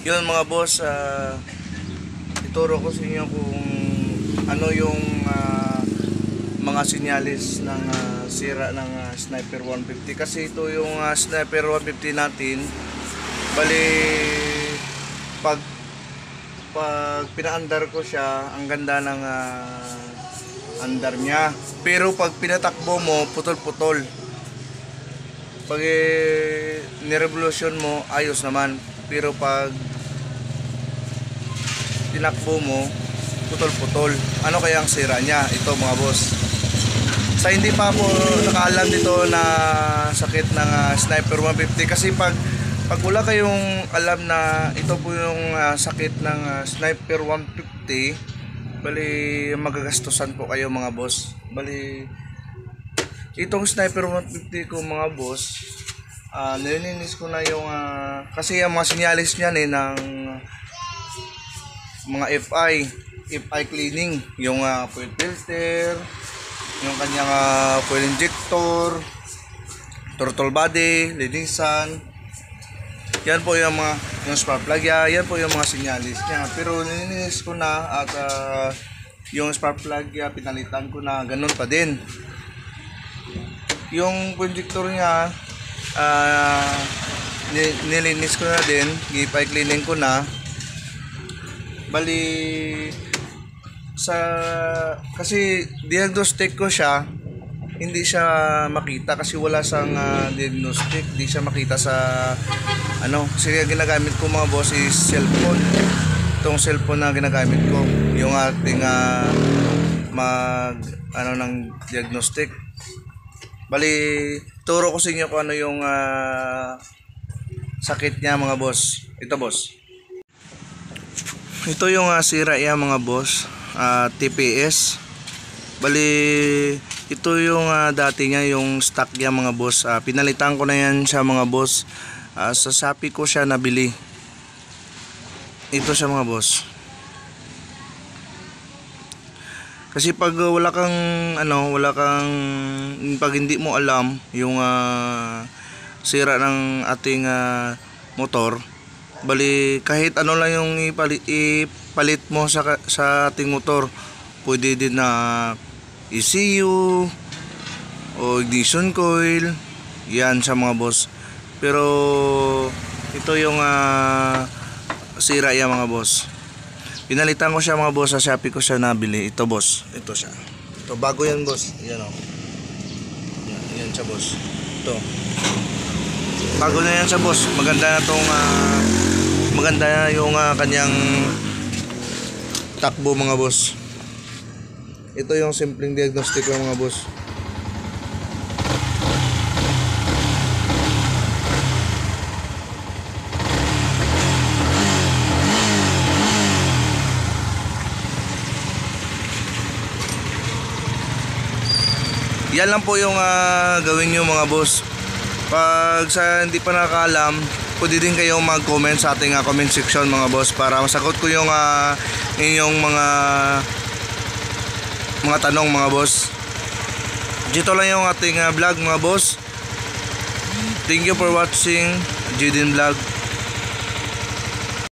Yun mga boss, ituro ko sa inyo kung ano yung mga sinyalis ng sira ng Sniper 150. Kasi ito yung Sniper 150 natin. Bali, pag pinaandar ko siya, ang ganda ng andar niya. Pero pag pinatakbo mo, putol-putol. Pag nirevolusyon mo, ayos naman. Pero pag tinakbo mo, putol-putol. Ano kaya ang sira niya? Ito mga boss. Sa hindi pa po nakaalam dito na sakit ng Sniper 150, kasi pag wala kayong alam na ito po yung sakit ng Sniper 150, bali magagastusan po kayo mga boss. Bali itong Sniper 150 ko mga boss, nilininis ko na yung kasi yung mga sinyalis niyan ng mga FI cleaning, yung fuel filter, yung kanyang fuel injector, throttle body, linisan. Yan po yung mga yung spark plug, yan po yung mga sinyalis niya. Pero nilininis ko na at yung spark plug pinalitan ko na, ganun pa din. Yung injector niya nilinis ko na din, i-pipe cleaning ko na. Bali kasi diagnostic ko siya, hindi siya makita kasi wala sang diagnostic, hindi siya makita sa kasi ginagamit ko mga boss is cellphone. Itong cellphone na ginagamit ko, yung ating ng diagnostic. Bali, turo ko sa inyo kung ano yung sakit niya mga boss. Ito boss. Ito yung sira niya mga boss, TPS. Bali, ito yung dati niya, yung stock niya mga boss. Pinalitan ko na yan siya mga boss. Sa Shopee ko siya nabili. Ito siya mga boss. Kasi pag pag hindi mo alam yung sira ng ating motor, bali kahit ano lang yung ipalit mo sa ating motor, pwede din na ECU o ignition coil, yan sa mga boss. Pero ito yung sira yan mga boss. Pinalitan ko siya mga boss, sa Shopee ko siya nabili. Ito boss, ito siya. Ito bago yan boss. Yan o. Yan siya boss. Ito. Bago na yan siya boss. Maganda na tong maganda na yung kanyang takbo mga boss. Ito yung simpleng diagnostic ng mga boss. Yan lang po yung gawin nyo mga boss. Pag hindi pa nakakaalam, pwede din kayong mag-comment sa ating comment section mga boss, para masagot ko yung inyong mga tanong mga boss. Dito lang yung ating vlog mga boss. Thank you for watching Jidin Vlog.